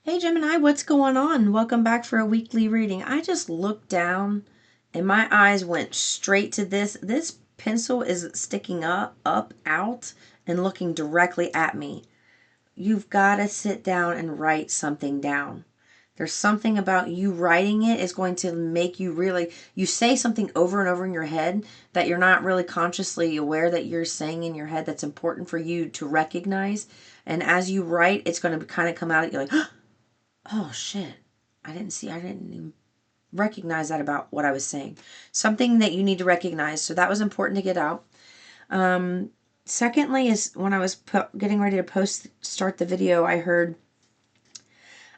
Hey Gemini, what's going on? Welcome back for a weekly reading. I just looked down and my eyes went straight to this. This pencil is sticking out, and looking directly at me. You've got to sit down and write something down. There's something about you writing it is going to make you really, you say something over and over in your head that you're not really consciously aware that you're saying in your head that's important for you to recognize. And as you write, it's going to kind of come out at you like, oh shit, I didn't even recognize that about what I was saying. Something that you need to recognize. So that was important to get out. Secondly is when I was getting ready to start the video, I heard,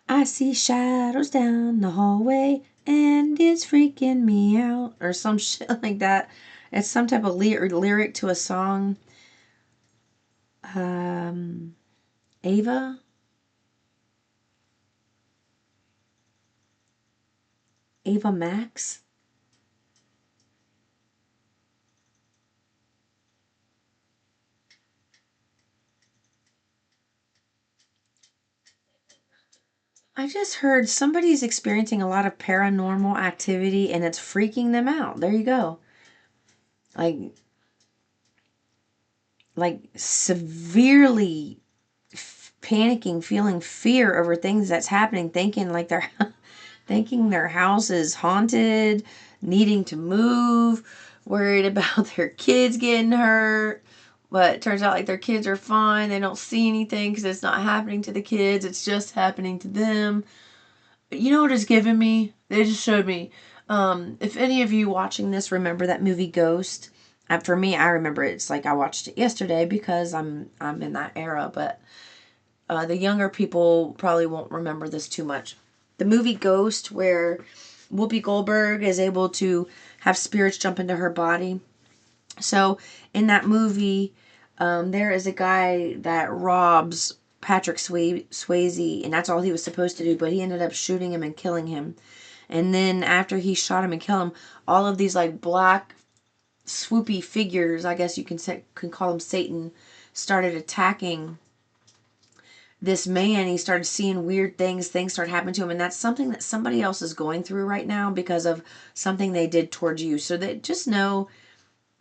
I see shadows down the hallway and it's freaking me out, or some shit like that. It's some type of lyric to a song. Ava Max. I just heard somebody's experiencing a lot of paranormal activity and it's freaking them out. There you go. Like severely panicking, feeling fear over things that's happening, thinking like they're thinking their house is haunted, needing to move, worried about their kids getting hurt. But it turns out like their kids are fine. They don't see anything because it's not happening to the kids. It's just happening to them. You know what it's given me? They just showed me. If any of you watching this remember that movie Ghost, for me, I remember it. It's like I watched it yesterday because I'm in that era. But the younger people probably won't remember this too much. The movie Ghost, where Whoopi Goldberg is able to have spirits jump into her body. So in that movie, there is a guy that robs Patrick Swayze, and that's all he was supposed to do, but he ended up shooting him and killing him. And then after he shot him and killed him, all of these like black swoopy figures, I guess you can call them Satan, started attacking this man. He started seeing weird things started happening to him, and that's something that somebody else is going through right now because of something they did towards you. So that just know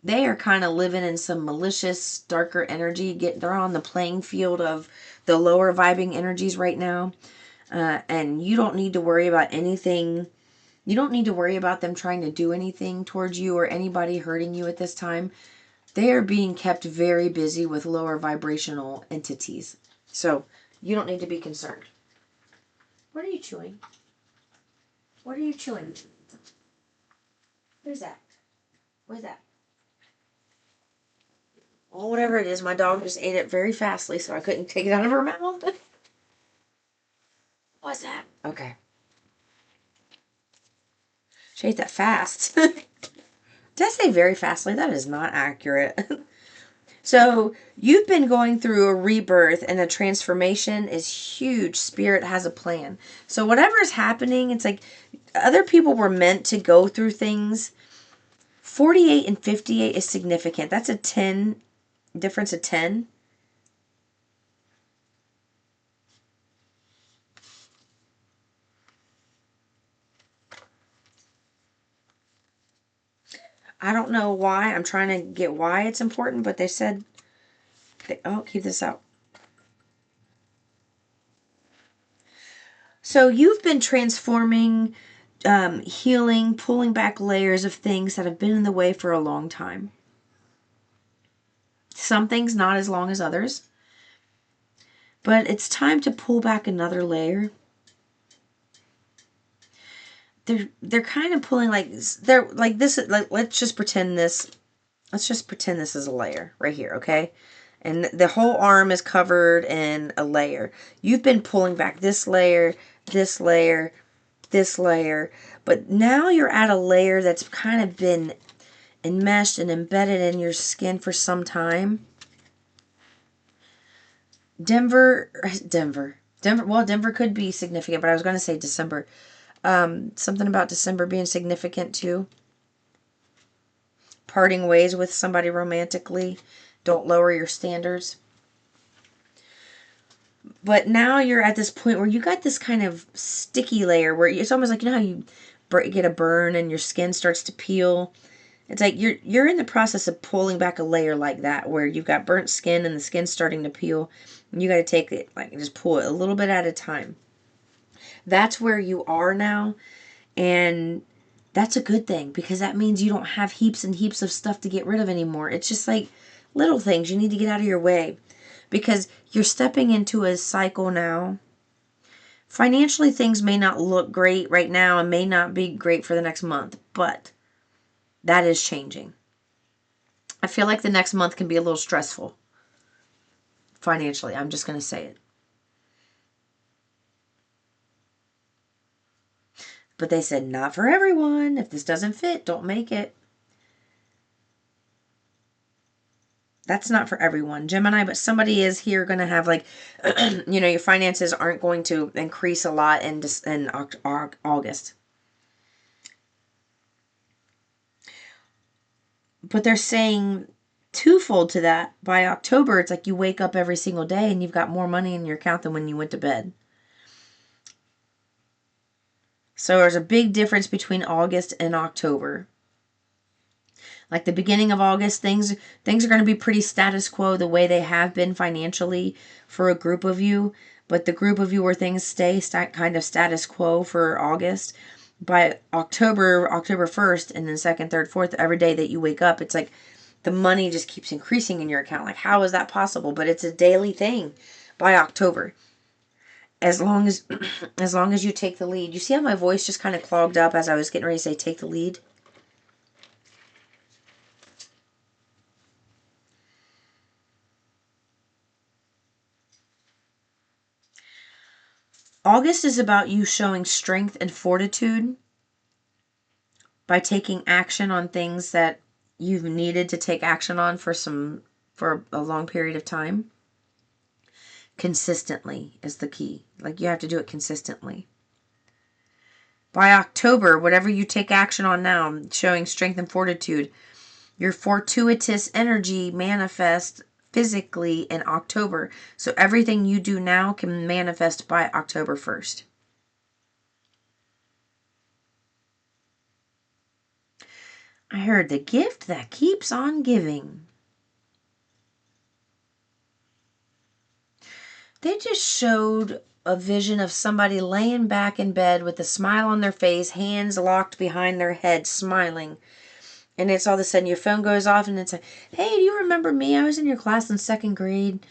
they are kind of living in some malicious, darker energy. They're on the playing field of the lower vibing energies right now. And you don't need to worry about anything. You don't need to worry about them trying to do anything towards you or anybody hurting you at this time. They are being kept very busy with lower vibrational entities. So you don't need to be concerned. What are you chewing? What are you chewing? Who's that? What's that? Well, whatever it is, my dog just ate it very fastly, so I couldn't take it out of her mouth. What's that? Okay. She ate that fast. Did I say very fastly? That is not accurate. So you've been going through a rebirth, and a transformation is huge. Spirit has a plan. So whatever is happening, it's like other people were meant to go through things. 48 and 58 is significant. That's a 10 difference of 10. I don't know why. I'm trying to get why it's important, but they said, oh, keep this out. So you've been transforming, healing, pulling back layers of things that have been in the way for a long time. Some things not as long as others. But it's time to pull back another layer. They're kind of pulling they're like this. Like let's just pretend this is a layer right here, okay? And the whole arm is covered in a layer. You've been pulling back this layer, this layer, this layer, but now you're at a layer that's kind of been enmeshed and embedded in your skin for some time. Denver. Well, Denver could be significant, but I was going to say December. Something about December being significant too. Parting ways with somebody romantically. Don't lower your standards. But now you're at this point where you got this kind of sticky layer where it's almost like, you know how you get a burn and your skin starts to peel. It's like you're in the process of pulling back a layer like that, where you've got burnt skin and the skin's starting to peel. And you got to take it, like, just pull it a little bit at a time. That's where you are now. And that's a good thing, because that means you don't have heaps and heaps of stuff to get rid of anymore. It's just like little things you need to get out of your way, because you're stepping into a cycle now. Financially, things may not look great right now and may not be great for the next month, but that is changing. I feel like the next month can be a little stressful financially. I'm just going to say it. But they said, not for everyone. If this doesn't fit, don't make it. That's not for everyone, Gemini, but somebody is here going to have, like, your finances aren't going to increase a lot in August. But they're saying twofold to that. By October, it's like you wake up every single day and you've got more money in your account than when you went to bed. So there's a big difference between August and October. Like the beginning of August, things are going to be pretty status quo the way they have been financially for a group of you. But the group of you where things stay kind of status quo for August. By October 1st, and then 2nd, 3rd, 4th, every day that you wake up, it's like the money just keeps increasing in your account. Like, how is that possible? But it's a daily thing by October. As long as as long as you take the lead. You see how my voice just kind of clogged up as I was getting ready to say take the lead? August is about you showing strength and fortitude by taking action on things that you've needed to take action on for a long period of time. Consistently is the key. Like, you have to do it consistently. By October, whatever you take action on now, showing strength and fortitude, your fortuitous energy manifests physically in October. So everything you do now can manifest by October 1st. I heard the gift that keeps on giving. They just showed a vision of somebody laying back in bed with a smile on their face, hands locked behind their head, smiling. And it's all of a sudden your phone goes off and it's like, hey, do you remember me? I was in your class in 2nd grade.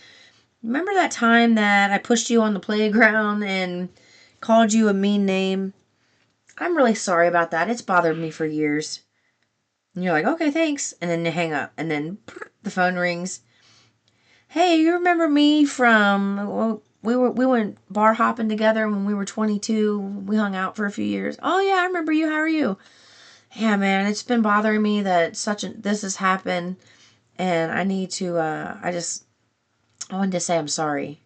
Remember that time that I pushed you on the playground and called you a mean name? I'm really sorry about that. It's bothered me for years. And you're like, okay, thanks. And then you hang up. And then the phone rings. Hey, you remember me from, well, we went bar hopping together when we were 22. We hung out for a few years. Oh yeah, I remember you. How are you? Yeah, man, it's been bothering me that this has happened, and I need to. I wanted to say I'm sorry.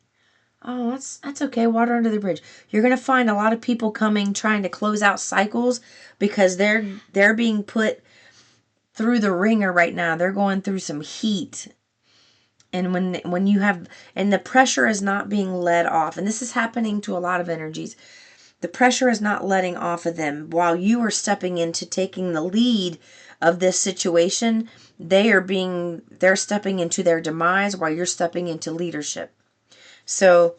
Oh, that's okay. Water under the bridge. You're gonna find a lot of people coming trying to close out cycles because they're being put through the ringer right now. They're going through some heat. And when you have, and the pressure is not being let off, and this is happening to a lot of energies, the pressure is not letting off of them while you are stepping into taking the lead of this situation. They're stepping into their demise while you're stepping into leadership. So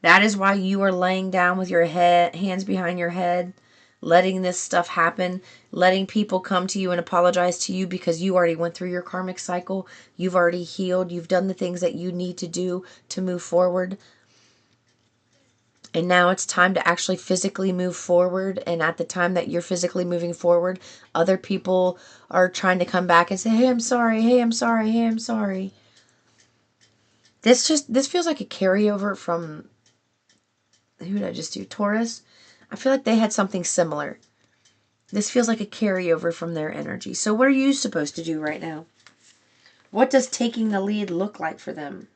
that is why you are laying down with your hands behind your head, letting this stuff happen, letting people come to you and apologize to you because you already went through your karmic cycle. You've already healed. You've done the things that you need to do to move forward. And now it's time to actually physically move forward. And at the time that you're physically moving forward, other people are trying to come back and say, hey, I'm sorry. Hey, I'm sorry. Hey, I'm sorry. This feels like a carryover from, who did I just do? Taurus. I feel like they had something similar. This feels like a carryover from their energy. So what are you supposed to do right now? What does taking the lead look like for them?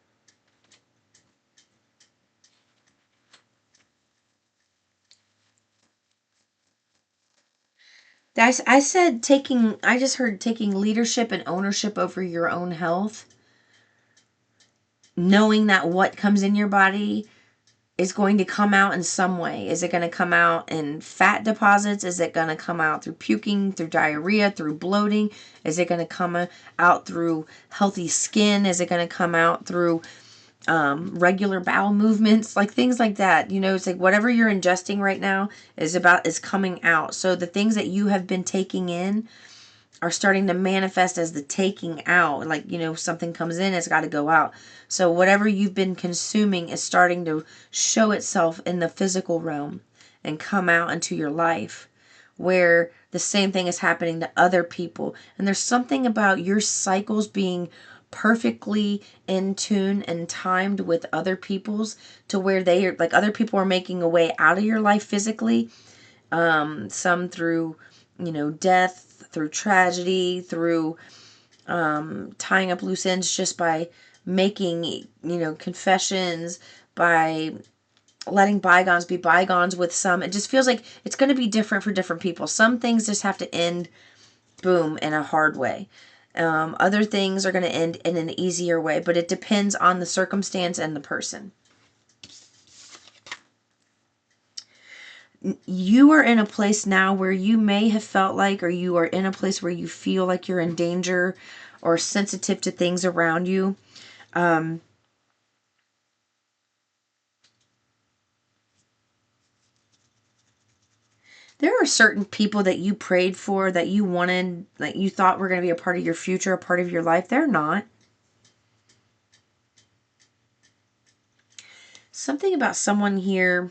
I said I just heard taking leadership and ownership over your own health. knowing that what comes in your body is going to come out in some way. Is it going to come out in fat deposits? Is it going to come out through puking, through diarrhea, through bloating? Is it going to come out through healthy skin? Is it going to come out through regular bowel movements? Like things like that. You know, it's like whatever you're ingesting right now is coming out. So the things that you have been taking in are starting to manifest as the taking out. Like, you know, something comes in, it's got to go out. So whatever you've been consuming is starting to show itself in the physical realm and come out into your life, where the same thing is happening to other people. And there's something about your cycles being perfectly in tune and timed with other people's, to where they are like, other people are making a way out of your life physically, some through, you know, death, through tragedy, through tying up loose ends, just by making, you know, confessions, by letting bygones be bygones with some. It just feels like it's going to be different for different people. Some things just have to end, boom, in a hard way. Other things are going to end in an easier way, but it depends on the circumstance and the person. You are in a place now where you may have felt like, or you are in a place where you feel like you're in danger or sensitive to things around you. There are certain people that you prayed for, that you wanted, that you thought were going to be a part of your future, a part of your life. They're not. Something about someone here.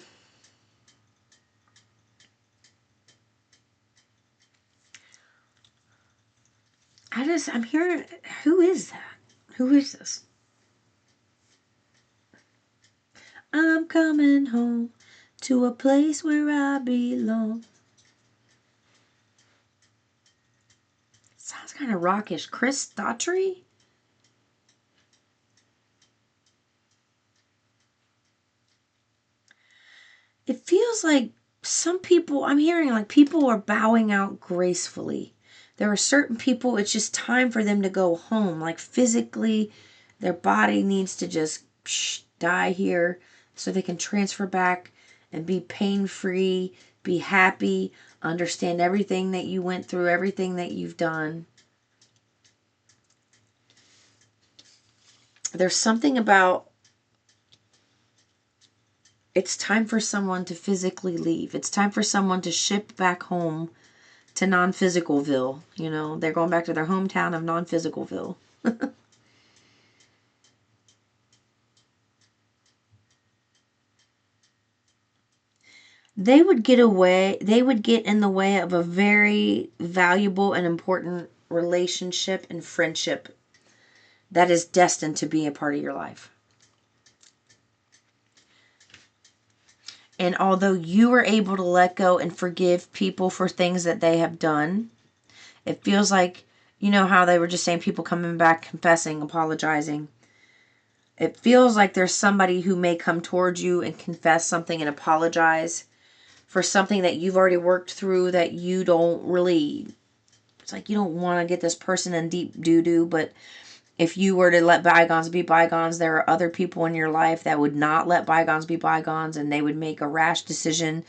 I'm hearing, who is that? Who is this? I'm coming home to a place where I belong. Sounds kind of rockish. Chris Daughtry? It feels like some people, I'm hearing like people are bowing out gracefully. There are certain people, it's just time for them to go home. Like physically, their body needs to just die here so they can transfer back and be pain free, be happy, understand everything that you went through, everything that you've done. There's something about, it's time for someone to physically leave. It's time for someone to ship back home to non-physicalville. You know, they're going back to their hometown of non-physicalville. They would get in the way of a very valuable and important relationship and friendship that is destined to be a part of your life. And although you were able to let go and forgive people for things that they have done, it feels like, you know how they were just saying people coming back, confessing, apologizing. It feels like there's somebody who may come towards you and confess something and apologize for something that you've already worked through, that you don't really, it's like you don't want to get this person in deep doo-doo, but if you were to let bygones be bygones, there are other people in your life that would not let bygones be bygones, and they would make a rash decision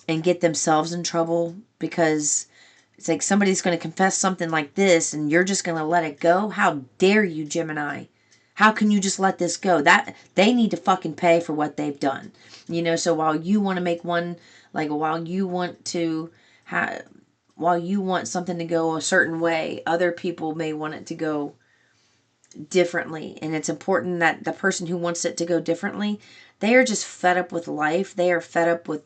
and get themselves in trouble, because it's like somebody's going to confess something like this and you're just going to let it go. How dare you, Gemini? How can you just let this go? That they need to fucking pay for what they've done. You know, so while you want to make one, like while you want to while you want something to go a certain way, other people may want it to go differently. And it's important that the person who wants it to go differently, they are just fed up with life. They are fed up with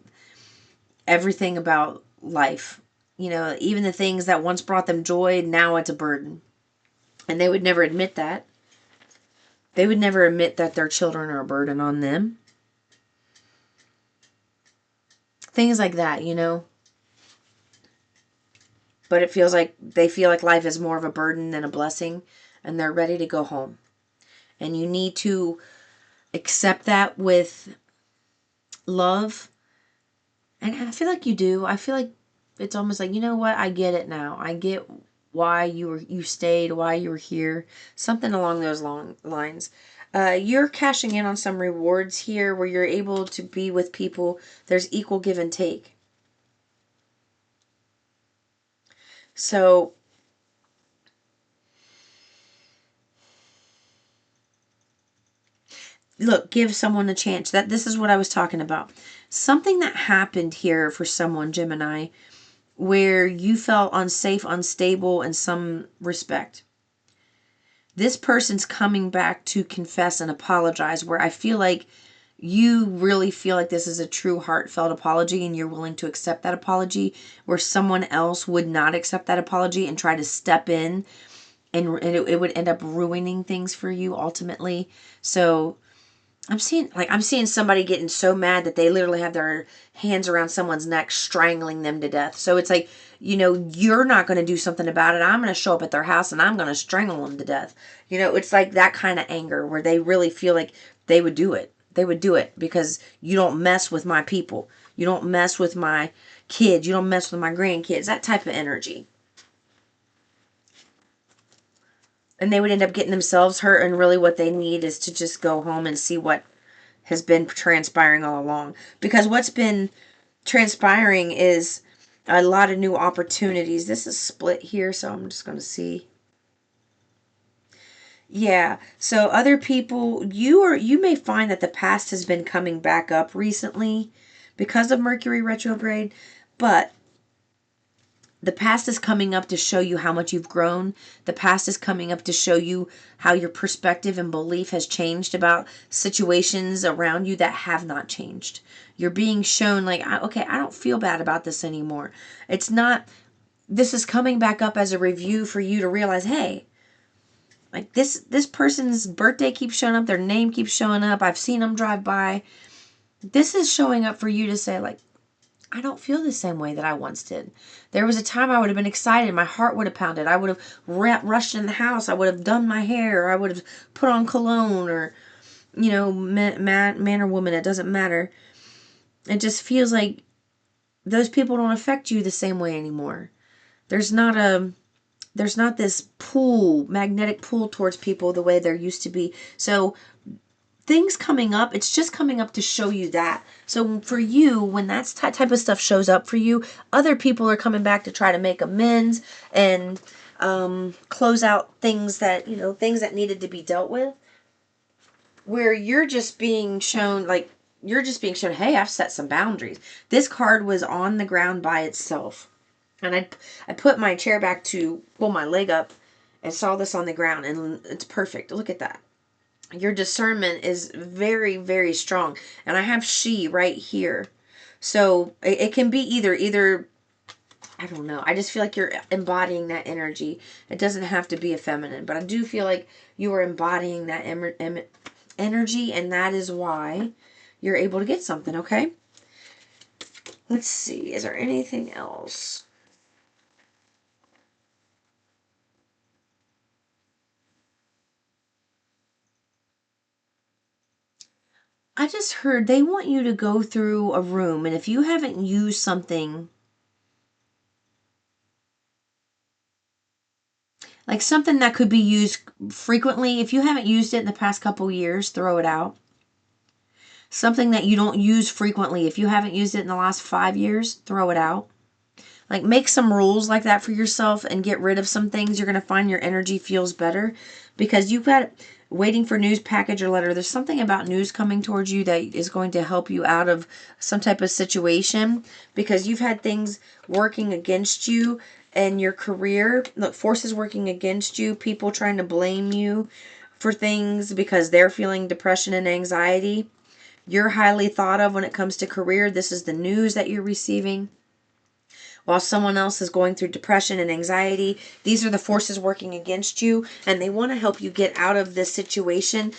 everything about life. You know, even the things that once brought them joy, now it's a burden. And they would never admit that. They would never admit that their children are a burden on them. Things like that, you know. But it feels like they feel like life is more of a burden than a blessing, and they're ready to go home. And you need to accept that with love. And I feel like you do. I feel like it's almost like, you know what? I get it now. I get why you stayed, why you were here. Something along those long lines. You're cashing in on some rewards here where you're able to be with people. There's equal give and take. So look, give someone a chance. This is what I was talking about. Something that happened here for someone, Gemini, where you felt unsafe, unstable in some respect. This person's coming back to confess and apologize, where I feel like you really feel like this is a true heartfelt apology and you're willing to accept that apology, where someone else would not accept that apology and try to step in, and it would end up ruining things for you ultimately. So I'm seeing somebody getting so mad that they literally have their hands around someone's neck, strangling them to death. So it's like, you're not going to do something about it. I'm going to show up at their house and I'm going to strangle them to death. It's like that kind of anger where they really feel like they would do it. They would do it because you don't mess with my people. You don't mess with my kids. You don't mess with my grandkids. That type of energy. And they would end up getting themselves hurt, and really what they need is to just go home and see what has been transpiring all along. Because what's been transpiring is a lot of new opportunities. This is split here, so I'm just going to see. Yeah, so other people, you may find that the past has been coming back up recently because of Mercury retrograde, but the past is coming up to show you how much you've grown. The past is coming up to show you how your perspective and belief has changed about situations around you that have not changed. You're being shown like, okay, I don't feel bad about this anymore. It's not, this is coming back up as a review for you to realize, hey, like this person's birthday keeps showing up, their name keeps showing up. I've seen them drive by. This is showing up for you to say like, I don't feel the same way that I once did. There was a time I would have been excited. My heart would have pounded. I would have rushed in the house. I would have done my hair. I would have put on cologne or, man or woman. It doesn't matter. It just feels like those people don't affect you the same way anymore. There's not this magnetic pull towards people the way there used to be. So things coming up, it's just coming up to show you that. So for you, when that type of stuff shows up for you, other people are coming back to try to make amends and close out things that needed to be dealt with, where you're just being shown hey, I've set some boundaries. This card was on the ground by itself, and I put my chair back to pull my leg up and saw this on the ground, and it's perfect. Look at that. Your discernment is very, very strong. And I have she right here. So it can be either, I don't know. I just feel like you're embodying that energy. It doesn't have to be a feminine, but I do feel like you are embodying that energy, and that is why you're able to get something, okay? Let's see. Is there anything else? I just heard they want you to go through a room, and if you haven't used something, like something that could be used frequently, if you haven't used it in the past couple years, throw it out. Something that you don't use frequently, if you haven't used it in the last 5 years, throw it out. Like make some rules like that for yourself and get rid of some things. You're going to find your energy feels better because you've got waiting for news, package, or letter. There's something about news coming towards you that is going to help you out of some type of situation because you've had things working against you and your career. Look, forces working against you, people trying to blame you for things because they're feeling depression and anxiety. You're highly thought of when it comes to career. This is the news that you're receiving. While someone else is going through depression and anxiety, these are the forces working against you, and they want to help you get out of this situation.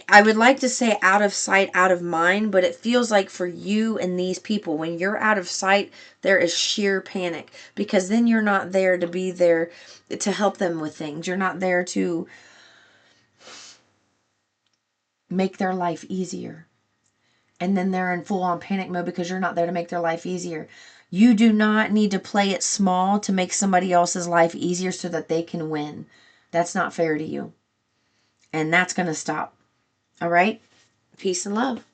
I would like to say out of sight, out of mind, but it feels like for you and these people, when you're out of sight, there is sheer panic because then you're not there to be there to help them with things. You're not there to make their life easier. And then they're in full on panic mode because you're not there to make their life easier. You do not need to play it small to make somebody else's life easier so that they can win. That's not fair to you. And that's going to stop. All right? Peace and love.